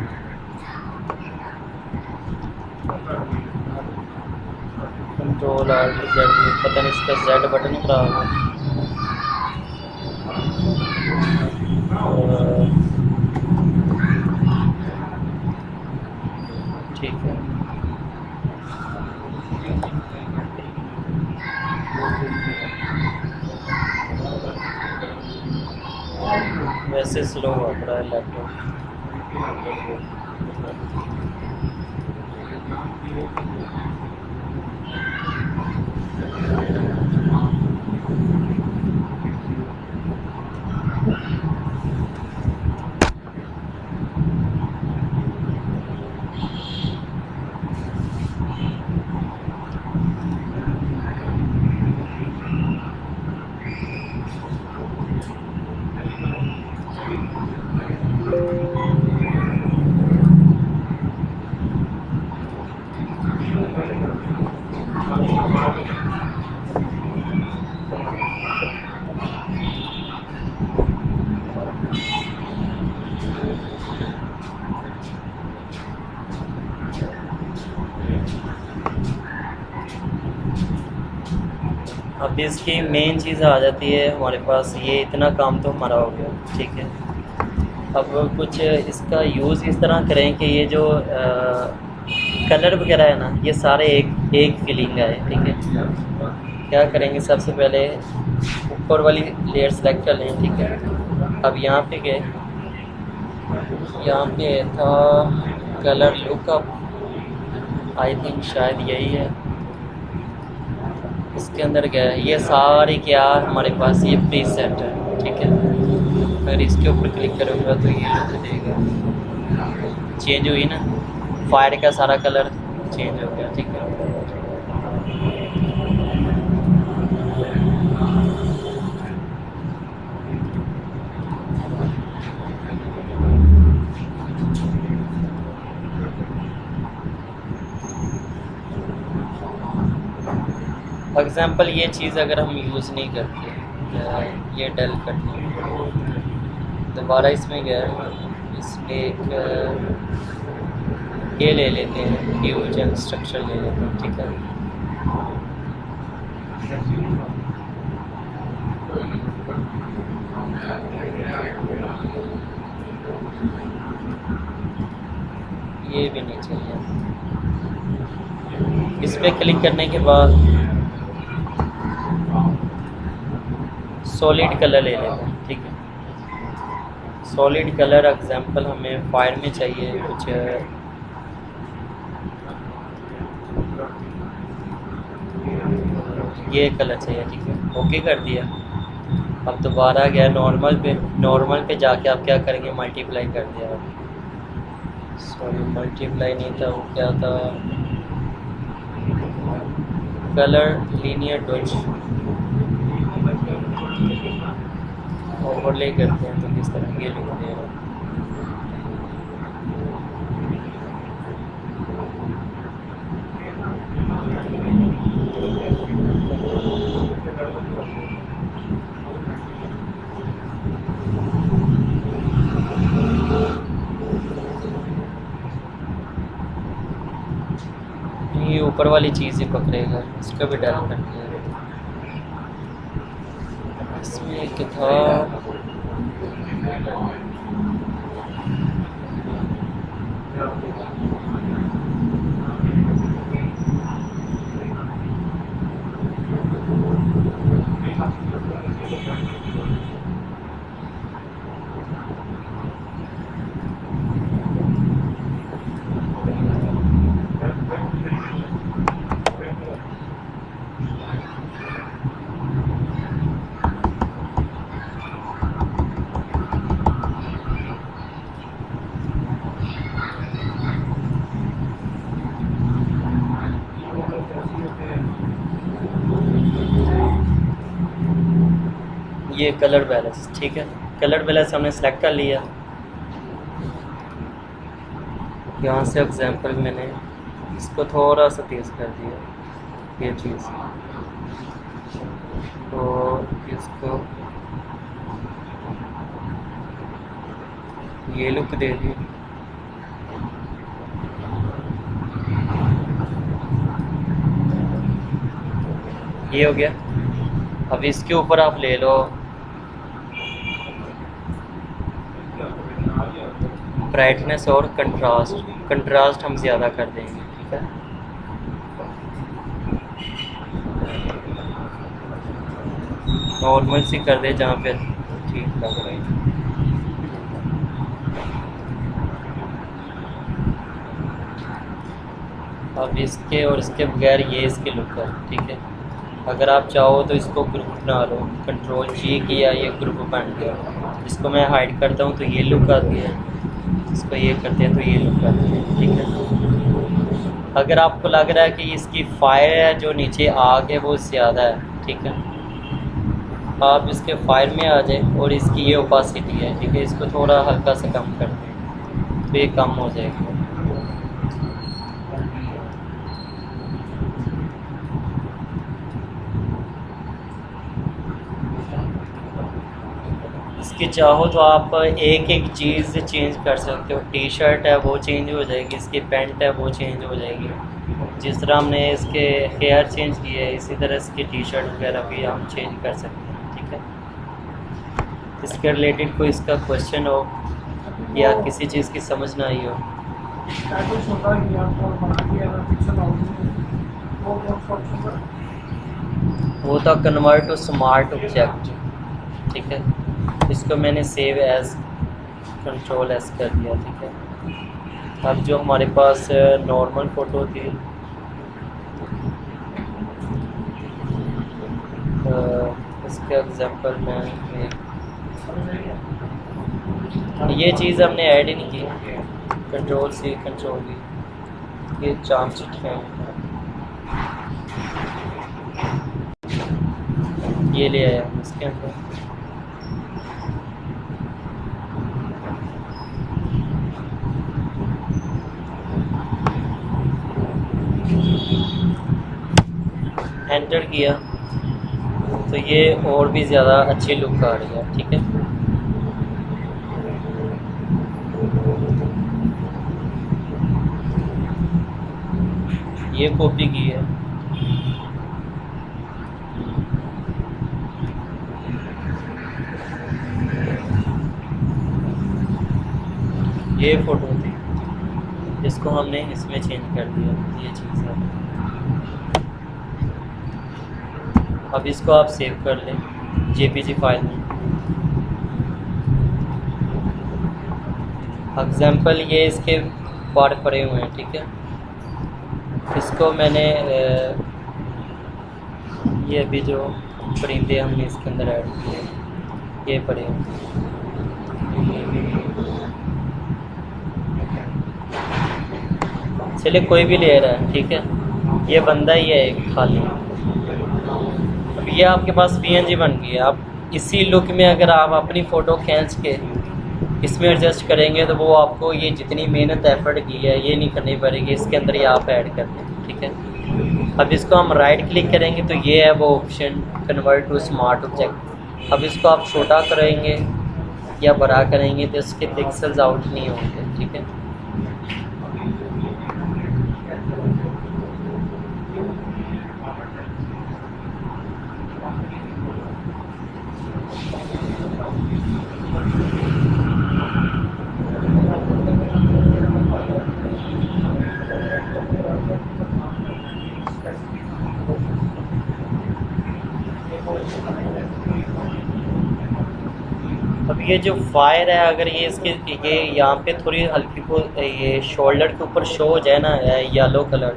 कंट्रोल आल्ट जेड, पता नहीं इसका जेड बटन खराब है। ठीक है, वैसे स्लो हुआ पड़ा है लैपटॉप। अब इसकी मेन चीज़ आ जाती है हमारे पास, ये इतना काम तो हमारा हो गया। ठीक है, अब कुछ इसका यूज़ इस तरह करें कि ये जो कलर वगैरह है ना, ये सारे एक फीलिंग आए। ठीक है, क्या करेंगे, सबसे पहले ऊपर वाली लेयर सेलेक्ट कर लें। ठीक है, अब यहाँ पे गए, यहाँ पे था कलर लुकअप, आई थिंक शायद यही है। इसके अंदर गया, ये सारी क्या हमारे पास ये प्री सेट है। ठीक है, अगर इसके ऊपर क्लिक करूँगा तो ये लुक देगा, चेंज हुई ना, फायर का सारा कलर चेंज हो गया। ठीक है, एग्जांपल ये चीज़ अगर हम यूज़ नहीं करते, ये डल करते दोबारा इसमें गया, इसमें एक ये ले लेते हैं, फ्यूजन स्ट्रक्चर ले लेते हैं, ठीक है। ये भी नहीं चाहिए। इस पर क्लिक करने के बाद सॉलिड कलर ले लेते हैं, ठीक है। सॉलिड कलर एग्जांपल हमें फायर में चाहिए कुछ, ये कलर चाहिए, ठीक है। ओके कर दिया। अब दोबारा गया नॉर्मल पे जाके आप क्या करेंगे, मल्टीप्लाई कर दिया। सॉरी मल्टीप्लाई नहीं था, वो क्या था, कलर लीनियर डॉच ओवरले करते हैं तो किस तरह ये लिख देगा। ये ऊपर वाली चीज़ ही पकड़ेगा, इसका भी डल कर दिया। इसमें एक था ये कलर बैलेंस, ठीक है। कलर बैलेंस हमने सेलेक्ट कर लिया। यहाँ से एग्जांपल मैंने इसको थोड़ा सा तेज़ कर दिया, ये चीज़, तो इसको ये लुक दे दी। ये हो गया। अब इसके ऊपर आप ले लो ब्राइटनेस और कंट्रास्ट हम ज़्यादा कर देंगे, ठीक है। नॉर्मल सी कर दे जहाँ पे ठीक लग रहा है। अब इसके और इसके बगैर ये इसके लुक है, ठीक है। अगर आप चाहो तो इसको ग्रुप बना लो, कंट्रोल जी किया, ये ग्रुप बन गया। इसको मैं हाइड करता हूँ तो ये लुक आती है, इसको ये करते हैं तो ये लुक आती है, ठीक है। अगर आपको लग रहा है कि इसकी फायर है जो नीचे आग है वो ज़्यादा है, ठीक है, आप इसके फायर में आ जाए और इसकी ये ओपासिटी है, ठीक है, इसको थोड़ा हल्का सा कम कर दें तो ये कम हो जाएगी। इसके चाहो तो आप एक एक चीज़ चेंज कर सकते हो। टी शर्ट है वो चेंज हो जाएगी, इसकी पैंट है वो चेंज हो जाएगी। जिस तरह हमने इसके हेयर चेंज किए है इसी तरह इसकी टी शर्ट वगैरह भी हम चेंज कर सकते हैं, ठीक है। इसके रिलेटेड कोई इसका क्वेश्चन हो या किसी चीज़ की समझ ना आई हो। वो था कन्वर्ट टू स्मार्ट ऑब्जेक्ट, ठीक है। इसको मैंने सेव एज कंट्रोल एस कर दिया, ठीक है। अब जो हमारे पास नॉर्मल फ़ोटो थी, इसके एग्जांपल में ये चीज़ हमने ऐड ही नहीं की, कंट्रोल सी कंट्रोल वी, ये चाम चिट्ठियाँ ये ले आया इसके अंदर। एंटर किया तो ये और भी ज़्यादा अच्छी लुक आ रही है। ठीक है, ये कॉपी की है। ये फ़ोटो थी, इसको हमने इसमें चेंज कर दिया, ये चीज़ है। अब इसको आप सेव कर लें JPG फाइल में। एग्जाम्पल ये इसके पार्ट पड़े हुए हैं। ठीक है, इसको मैंने ये अभी जो परिंदे हमने इसके अंदर ऐड किए ये पड़े हैं। चलिए कोई भी ले रहा है। ठीक है, ये बंदा ही है एक खाली। अब ये आपके पास PNG बन गई है। आप इसी लुक में अगर आप अपनी फ़ोटो खींच के इसमें एडजस्ट करेंगे तो वो आपको ये जितनी मेहनत एफर्ट की है ये नहीं करनी पड़ेगी, इसके अंदर ही आप ऐड कर दें। ठीक है, अब इसको हम राइट क्लिक करेंगे तो ये है वो option convert to smart object. अब इसको आप छोटा करेंगे या बड़ा करेंगे तो इसके पिक्सल्स आउट नहीं होंगे। ठीक है, अब ये जो फायर है अगर ये इसके ये यहाँ पे थोड़ी हल्की को ये शोल्डर के ऊपर शो हो जाए ना येलो कलर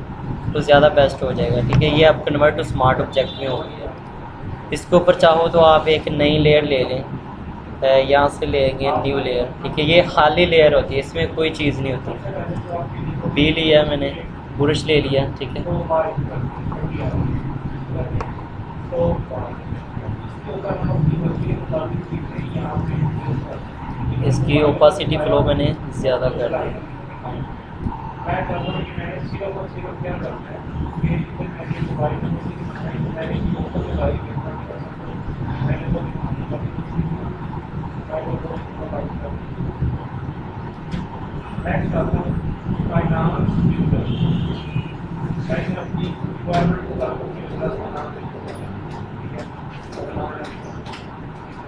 तो ज़्यादा बेस्ट हो जाएगा। ठीक है, ये आप कन्वर्ट टू स्मार्ट ऑब्जेक्ट में हो गया। इसके ऊपर चाहो तो आप एक नई लेयर ले लें, यहाँ से लेंगे न्यू लेयर। ठीक है, ये खाली लेयर होती है, इसमें कोई चीज़ नहीं होती। बी लिया मैंने, ब्रश ले लिया। ठीक है, इसकी ओपासिटी फ्लो मैंने ज़्यादा कर दी।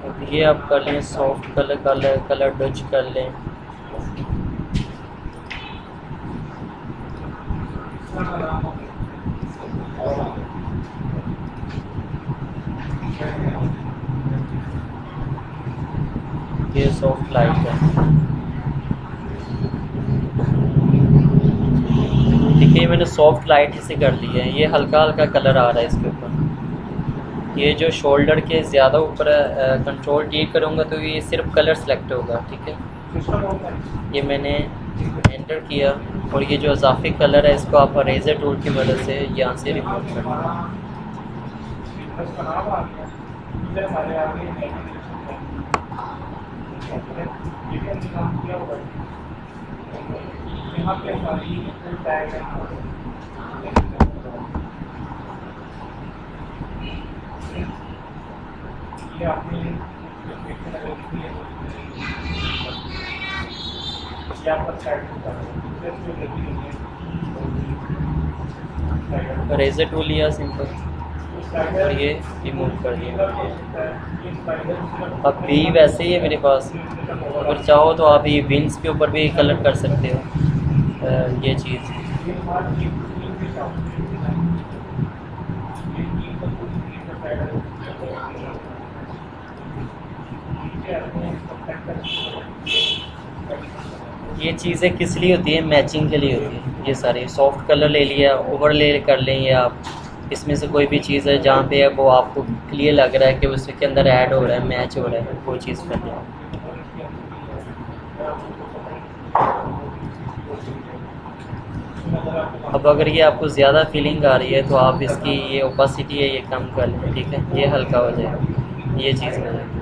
अब ये आप कर लें सॉफ्ट कलर डच कर लें। ये सॉफ्ट लाइट है। ठीक है, मैंने सॉफ्ट लाइट इसे कर दी है। ये हल्का हल्का कलर आ रहा है इसके ऊपर। ये जो शोल्डर के ज़्यादा ऊपर कंट्रोल टी करूँगा तो ये सिर्फ कलर सेलेक्ट होगा। ठीक है, ये मैंने एंटर किया और ये जो इजाफी कलर है इसको आप रेजर टूल की मदद से यहाँ से रिमूव करना। रेजर टूल लिया सिंपल और ये रिमूव कर दिया। अब भी वैसे ही है मेरे पास, अगर चाहो तो आप ये विंग्स के ऊपर भी कलर कर सकते हो ये चीज़। ये चीज़ें किस लिए होती है? मैचिंग के लिए होती है। ये सारे सॉफ्ट कलर ले लिया, ओवरले कर लें या आप इसमें से कोई भी चीज़ है जहाँ पे है वो आपको क्लियर लग रहा है कि उसके अंदर ऐड हो रहा है, मैच हो रहा है, वो चीज़ कर लें। अब अगर ये आपको ज़्यादा फीलिंग आ रही है तो आप इसकी ये ओपासिटी है ये कम कर लें। ठीक है, ये हल्का हो जाएगा, ये चीज़ कर लें।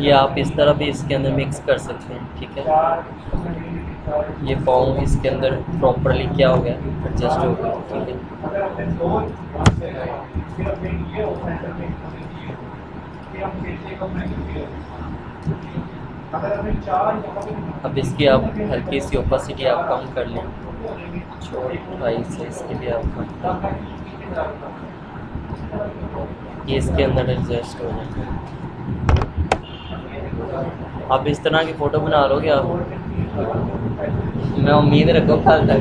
ये आप इस तरह भी इसके अंदर मिक्स कर सकते हैं, ठीक है। ये फॉर्म इसके अंदर प्रॉपरली क्या हो गया, एडजस्ट हो गया, ठीक है। अब इसकी आप हल्की सी ओपेसिटी आप कम कर लें, चौड़ाई से इसकी भी आप कम कर लें, ये इसके अंदर एडजस्ट हो जाए। आप इस तरह की फ़ोटो बना लोगे आप, मैं उम्मीद रखो कल तक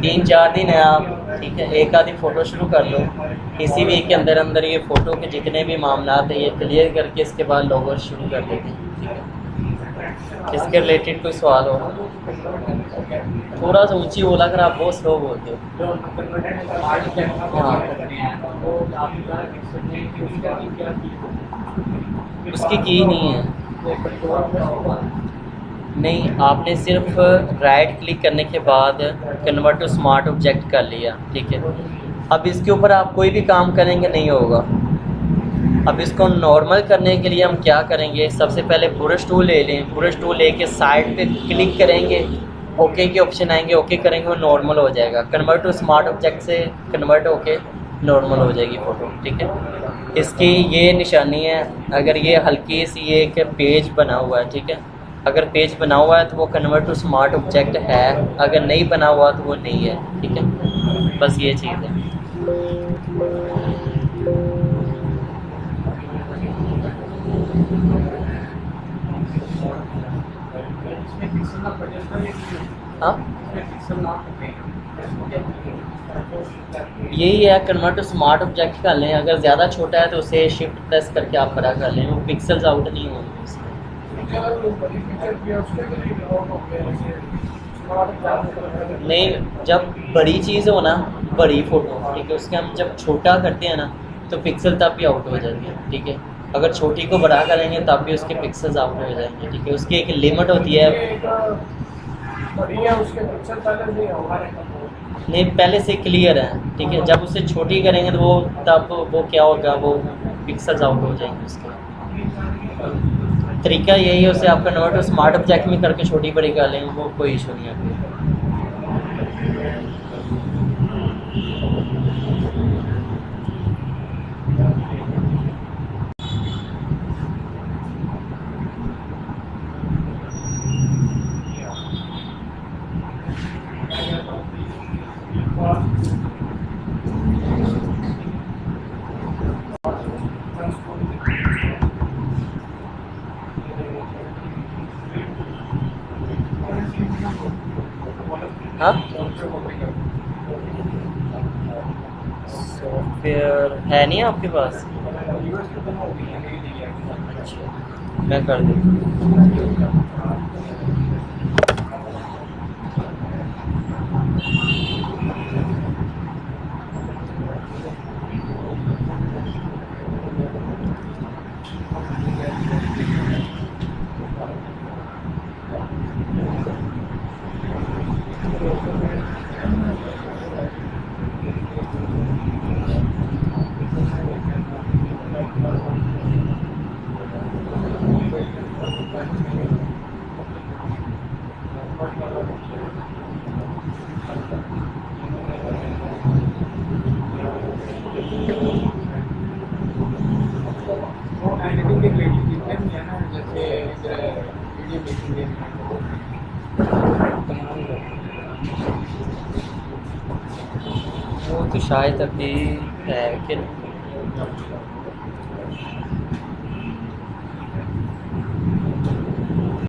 3-4 दिन है आप, ठीक है। एक आधी फ़ोटो शुरू कर लो, इसी वीक के अंदर अंदर ये फ़ोटो के जितने भी मामला हैं ये क्लियर करके इसके बाद लोगों शुरू कर देते हैं, ठीक है। इसके रिलेटेड कोई सवाल हो? थोड़ा सा ऊंची बोला कर, आप बहुत स्लो बोलते हो। हाँ, उसकी की नहीं है, नहीं, आपने सिर्फ राइट क्लिक करने के बाद कन्वर्ट टू स्मार्ट ऑब्जेक्ट कर लिया, ठीक है। अब इसके ऊपर आप कोई भी काम करेंगे नहीं होगा। अब इसको नॉर्मल करने के लिए हम क्या करेंगे, सबसे पहले ब्रश टूल ले लें, ब्रश टूल लेके साइड पे क्लिक करेंगे, ओके के ऑप्शन आएंगे, ओके करेंगे वो नॉर्मल हो जाएगा। कन्वर्ट टू स्मार्ट ऑब्जेक्ट से कन्वर्ट होके नॉर्मल हो जाएगी फ़ोटो, ठीक है। इसकी ये निशानी है, अगर ये हल्की सी एक पेज बना हुआ है, ठीक है। अगर पेज बना हुआ है तो वो कन्वर्ट टू स्मार्ट ऑब्जेक्ट है, अगर नहीं बना हुआ तो वो नहीं है, ठीक है। बस ये चीज़ है। हाँ, यही है, कन्वर्ट टू स्मार्ट ऑब्जेक्ट कर लें। अगर ज़्यादा छोटा है तो उसे शिफ्ट प्रेस करके आप बड़ा कर लें, वो पिक्सल्स आउट नहीं होंगे उसमें। नहीं, जब बड़ी चीज़ हो ना, बड़ी फ़ोटो, ठीक है, उसके हम जब छोटा करते हैं ना तो पिक्सल तब भी आउट हो जाएंगे, ठीक है। अगर छोटी को बड़ा करेंगे तब भी उसके पिक्सल्स आउट हो जाएंगे, ठीक है। उसकी एक लिमिट होती है, नहीं पहले से क्लियर है, ठीक है। जब उसे छोटी करेंगे तो वो तब वो क्या होगा, वो पिक्सल्स आउट हो जाएंगे उसके। तरीका यही है, उसे आप कन्वर्ट स्मार्ट ऑब्जेक्ट में करके छोटी बड़ी कर लेंगे, वो कोई इशू नहीं है। हाँ, सॉफ्टवेयर है नहीं आपके पास? अच्छा, मैं कर देता हूँ। शायद अभी है कि